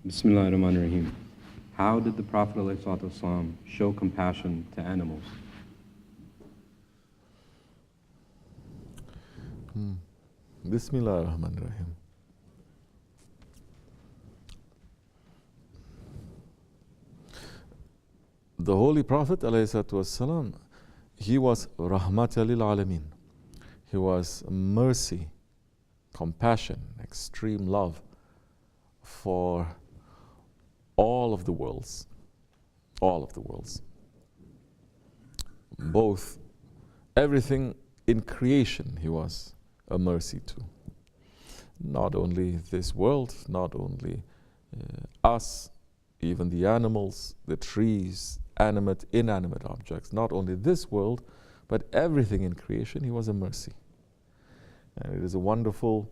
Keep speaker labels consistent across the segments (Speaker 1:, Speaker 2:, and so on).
Speaker 1: Bismillahirrahmanirrahim. How did the Prophet ﷺ show compassion to animals?
Speaker 2: Bismillahirrahmanirrahim. The Holy Prophet ﷺ, he was rahmatan lil alamin. He was mercy, compassion, extreme love for all of the worlds. All of the worlds. Both, everything in creation he was a mercy to. Not only this world, not only us, even the animals, the trees, animate, inanimate objects. Not only this world, but everything in creation, he was a mercy. And it is a wonderful,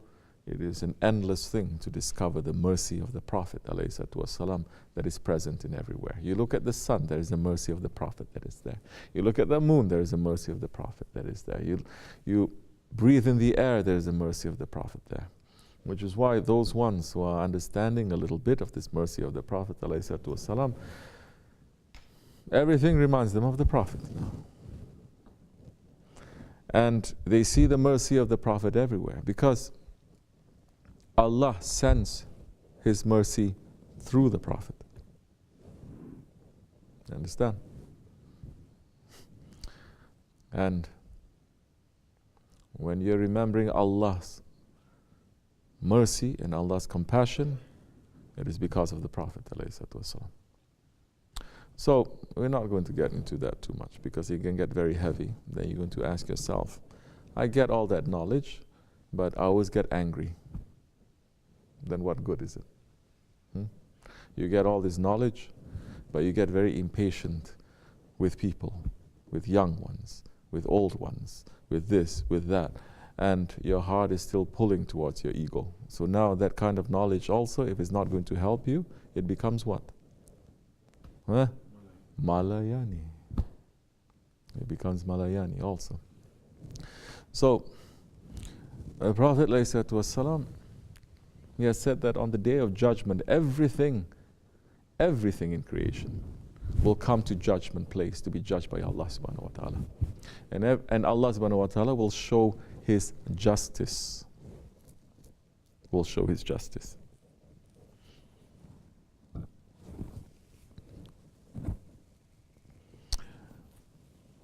Speaker 2: it is an endless thing to discover the mercy of the Prophet ﷺ that is present in everywhere. You look at the sun, there is a mercy of the Prophet that is there. You look at the moon, there is a mercy of the Prophet that is there. You breathe in the air, there is a mercy of the Prophet there. Which is why those ones who are understanding a little bit of this mercy of the Prophet ﷺ, everything reminds them of the Prophet now. And they see the mercy of the Prophet everywhere because Allah sends His mercy through the Prophet. You understand? And when you're remembering Allah's mercy and Allah's compassion, it is because of the Prophet ﷺ. So we're not going to get into that too much because it can get very heavy. Then you're going to ask yourself, I get all that knowledge, but I always get angry. Then what good is it? You get all this knowledge, but you get very impatient with people, with young ones, with old ones, with this, with that. And your heart is still pulling towards your ego. So now that kind of knowledge also, if it's not going to help you, it becomes what? Malayani. It becomes Malayani also. So, the Prophet ﷺ, he has said that on the day of judgment, everything in creation will come to judgment place to be judged by Allah subhanahu wa ta'ala. And Allah subhanahu wa ta'ala will show His justice. Will show His justice.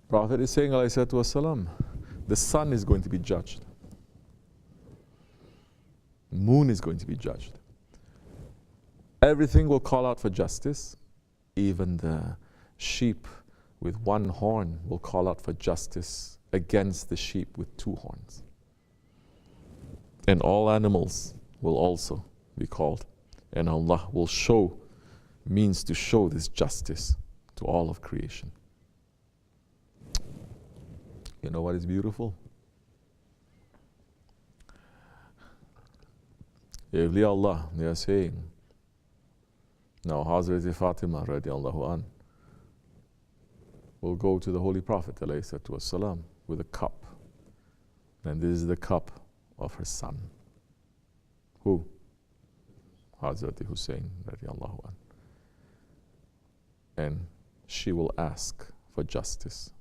Speaker 2: Prophet is saying, alayhi salatu wasalam, the sun is going to be judged. Moon is going to be judged. Everything will call out for justice. Even the sheep with one horn will call out for justice against the sheep with two horns. And all animals will also be called. And Allah will show, means to show this justice to all of creation. You know what is beautiful? Evliya Allah, they are saying, now Hazrat Fatima radiallahu an will go to the Holy Prophet ﷺ with a cup. And this is the cup of her son. Who? Hazrat Hussein radiallahu an. And she will ask for justice.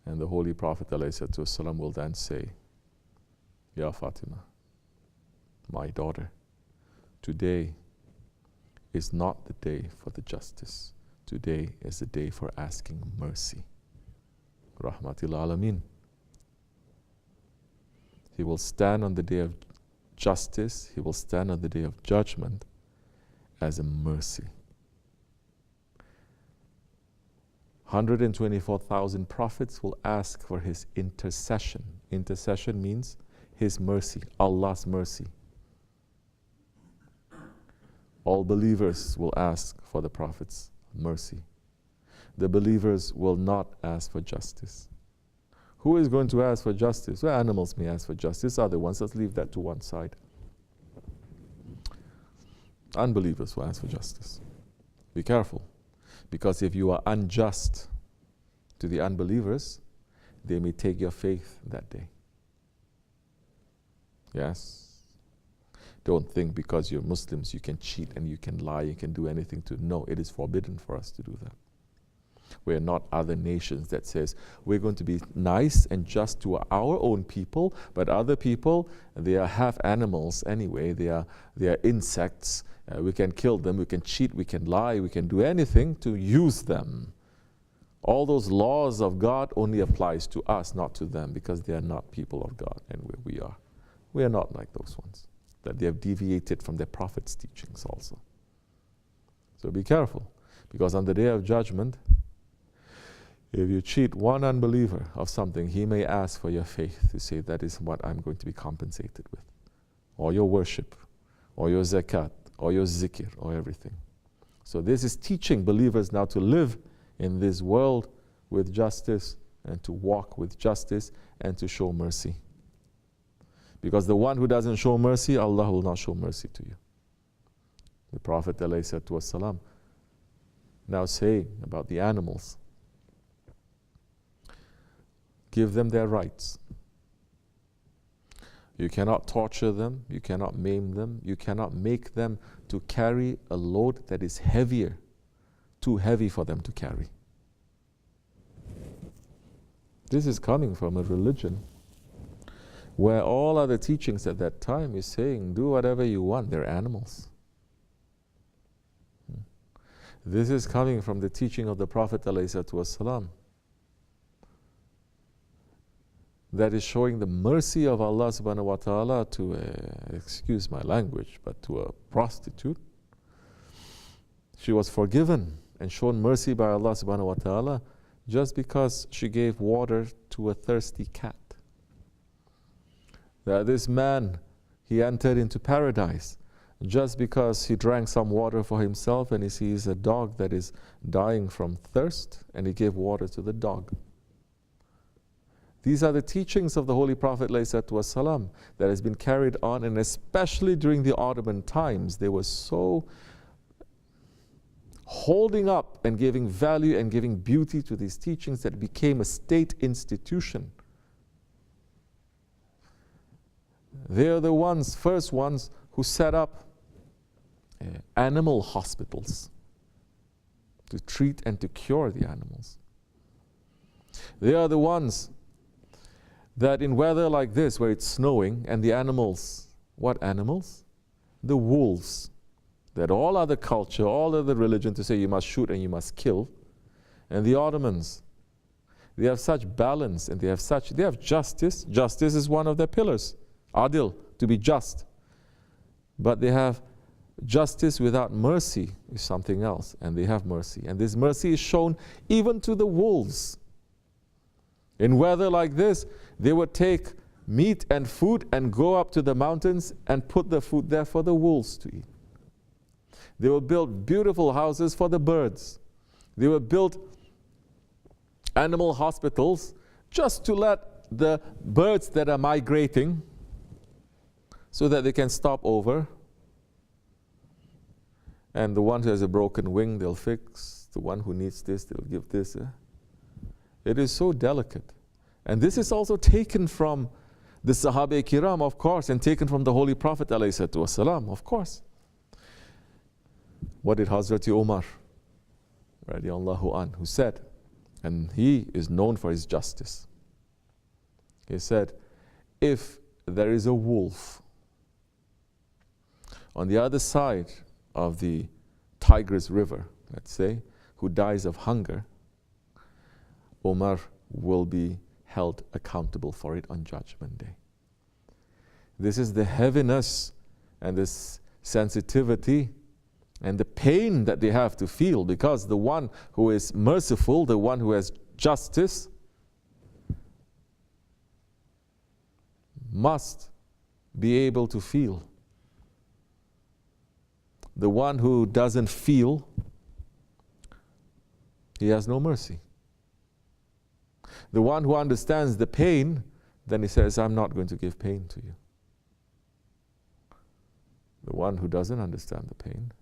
Speaker 2: And the Holy Prophet ﷺ will then say, Ya Fatima, my daughter, today is not the day for the justice. Today is the day for asking mercy. Rahmatil Alameen. He will stand on the day of justice, he will stand on the day of judgment as a mercy. 124,000 prophets will ask for his intercession. Intercession means his mercy, Allah's mercy. All believers will ask for the Prophet's mercy. The believers will not ask for justice. Who is going to ask for justice? Well, animals may ask for justice, other ones, let's leave that to one side. Unbelievers will ask for justice. Be careful. Because if you are unjust to the unbelievers, they may take your faith that day. Yes. Don't think because you're Muslims you can cheat and you can lie, you can do anything to. No, it is forbidden for us to do that. We're not other nations that says we're going to be nice and just to our own people, but other people, they are half animals anyway. They are insects. We can kill them, we can cheat, we can lie, we can do anything to use them. All those laws of God only applies to us, not to them, because they are not people of God, and we are. We are not like those ones, that they have deviated from their prophet's teachings also. So be careful, because on the day of judgment, if you cheat one unbeliever of something, he may ask for your faith to say that is what I'm going to be compensated with, or your worship, or your zakat, or your zikr, or everything. So this is teaching believers now to live in this world with justice, and to walk with justice, and to show mercy. Because the one who doesn't show mercy, Allah will not show mercy to you. The Prophet ﷺ now saying about the animals, give them their rights. You cannot torture them, you cannot maim them, you cannot make them to carry a load that is heavier, too heavy for them to carry. This is coming from a religion where all other teachings at that time is saying, do whatever you want, they're animals. This is coming from the teaching of the Prophet ﷺ, that is showing the mercy of Allah subhanahu wa ta'ala to excuse my language, but to a prostitute. She was forgiven and shown mercy by Allah subhanahu wa ta'ala just because she gave water to a thirsty cat. That this man, he entered into paradise just because he drank some water for himself and he sees a dog that is dying from thirst and he gave water to the dog. These are the teachings of the Holy Prophet ﷺ that has been carried on, and especially during the Ottoman times, they were so holding up and giving value and giving beauty to these teachings that it became a state institution. They are the first ones who set up animal hospitals to treat and to cure the animals. They are the ones that in weather like this, where it's snowing, and the animals, what animals? The wolves, that all other culture, all other religion to say you must shoot and you must kill. And the Ottomans, they have such balance and they have justice. Justice is one of their pillars. Adil, to be just. But they have justice without mercy is something else, and they have mercy. And this mercy is shown even to the wolves. In weather like this, they would take meat and food and go up to the mountains and put the food there for the wolves to eat. They would build beautiful houses for the birds. They would build animal hospitals just to let the birds that are migrating so that they can stop over. And the one who has a broken wing, they'll fix. The one who needs this, they'll give this. It is so delicate. And this is also taken from the Sahaba Kiram, of course, and taken from the Holy Prophet ﷺ, of course. What did Hazrat Umar, radiallahu anh, who said, and he is known for his justice. He said, if there is a wolf on the other side of the Tigris River, let's say, who dies of hunger, Umar will be held accountable for it on Judgment Day. This is the heaviness and this sensitivity and the pain that they have to feel, because the one who is merciful, the one who has justice, must be able to feel. The one who doesn't feel, he has no mercy. The one who understands the pain, then he says, I'm not going to give pain to you. The one who doesn't understand the pain,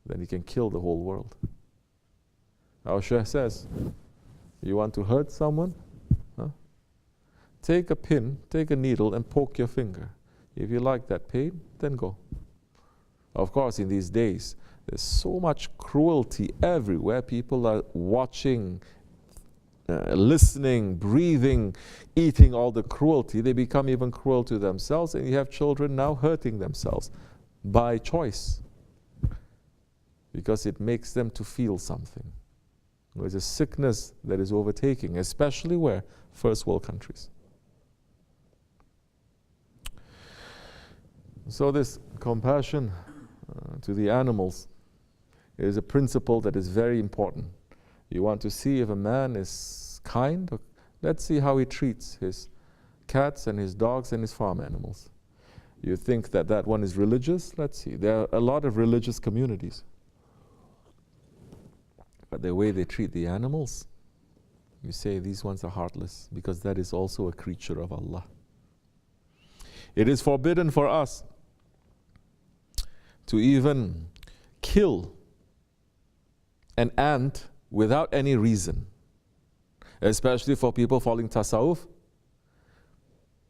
Speaker 2: then he can kill the whole world. Our Shaykh says, you want to hurt someone? Take a pin, take a needle and poke your finger. If you like that pain, then go. Of course, in these days, there's so much cruelty everywhere. People are watching, listening, breathing, eating all the cruelty. They become even cruel to themselves, and you have children now hurting themselves by choice because it makes them to feel something. There's a sickness that is overtaking, especially where? First world countries. So this compassion to the animals is a principle that is very important. You want to see if a man is kind, let's see how he treats his cats and his dogs and his farm animals. You think that that one is religious? Let's see. There are a lot of religious communities. But the way they treat the animals, you say these ones are heartless, because that is also a creature of Allah. It is forbidden for us to even kill an ant without any reason, especially for people following tasawwuf.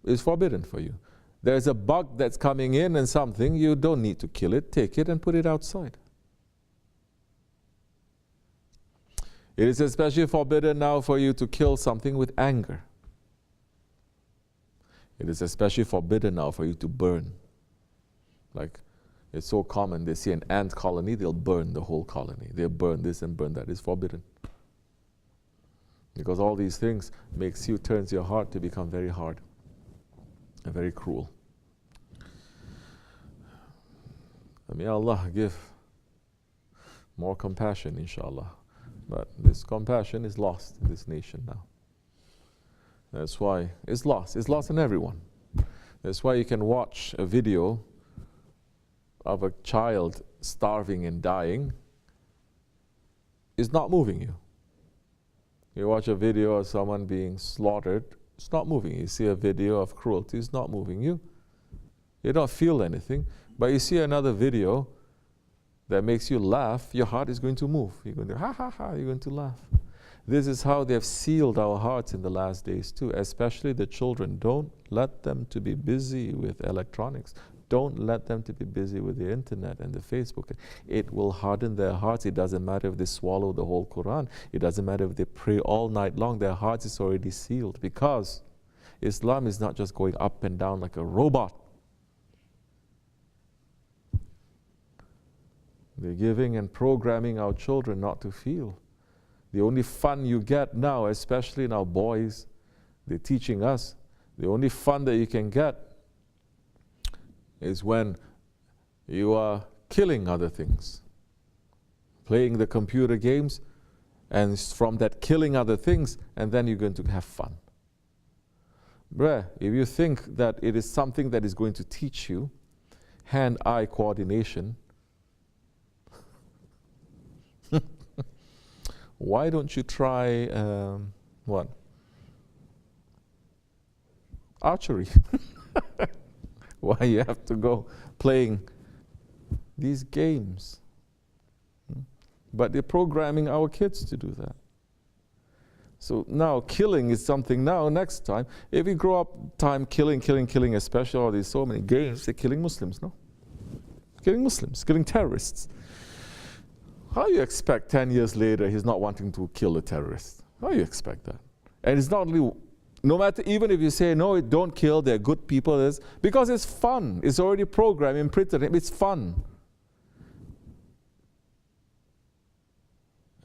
Speaker 2: It's forbidden for you. There's a bug that's coming in and something, you don't need to kill it, take it and put it outside. It is especially forbidden now for you to kill something with anger. It is especially forbidden now for you to burn. Like, it's so common, they see an ant colony, they'll burn the whole colony. They'll burn this and burn that. It's forbidden. Because all these things turns your heart to become very hard and very cruel. May Allah give more compassion, inshallah. But this compassion is lost in this nation now. That's why it's lost. It's lost in everyone. That's why you can watch a video of a child starving and dying. It's not moving you. You watch a video of someone being slaughtered, it's not moving you. You see a video of cruelty, it's not moving you. You don't feel anything. But you see another video that makes you laugh, your heart is going to move. You're going to, ha ha ha, you're going to laugh. This is how they have sealed our hearts in the last days too, especially the children. Don't let them to be busy with electronics. Don't let them to be busy with the internet and the Facebook. It will harden their hearts. It doesn't matter if they swallow the whole Quran. It doesn't matter if they pray all night long. Their hearts is already sealed, because Islam is not just going up and down like a robot. They're giving and programming our children not to feel. The only fun you get now, especially now boys, they're teaching us, the only fun that you can get is when you are killing other things, playing the computer games, and from that killing other things, and then you're going to have fun. Bruh, if you think that it is something that is going to teach you hand-eye coordination, why don't you try, what? Archery. Why you have to go playing these games? But they're programming our kids to do that. So now killing is something now, next time. If we grow up time killing, especially all these so many games, they're killing Muslims, no? Killing Muslims, killing terrorists. How do you expect 10 years later he's not wanting to kill a terrorist? How do you expect that? And it's not only, no matter, even if you say, no, don't kill, they're good people, because it's fun. It's already programmed, imprinted, it's fun.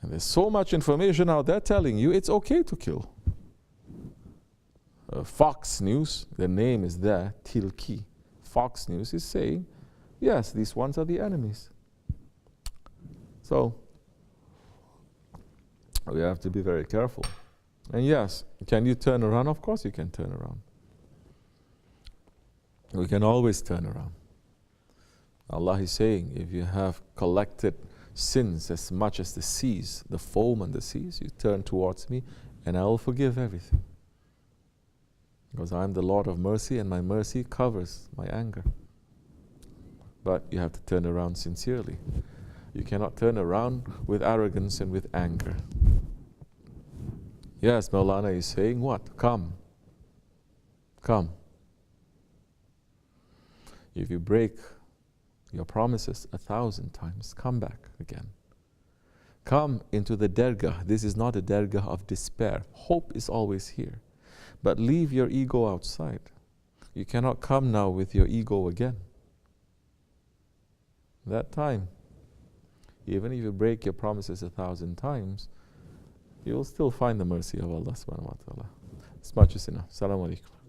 Speaker 2: And there's so much information out there telling you it's okay to kill. Fox News, the name is there, Tilki. Fox News is saying, yes, these ones are the enemies. So, we have to be very careful. And yes, can you turn around? Of course you can turn around. We can always turn around. Allah is saying, if you have collected sins as much as the seas, the foam on the seas, you turn towards me and I will forgive everything. Because I am the Lord of mercy and my mercy covers my anger. But you have to turn around sincerely. You cannot turn around with arrogance and with anger. Yes, Maulana is saying what? Come. Come. If you break your promises 1,000 times, come back again. Come into the Dergah. This is not a Dergah of despair. Hope is always here. But leave your ego outside. You cannot come now with your ego again. That time, even if you break your promises 1,000 times, you will still find the mercy of Allah subhanahu wa ta'ala. It's much as enough. Assalamu alaikum.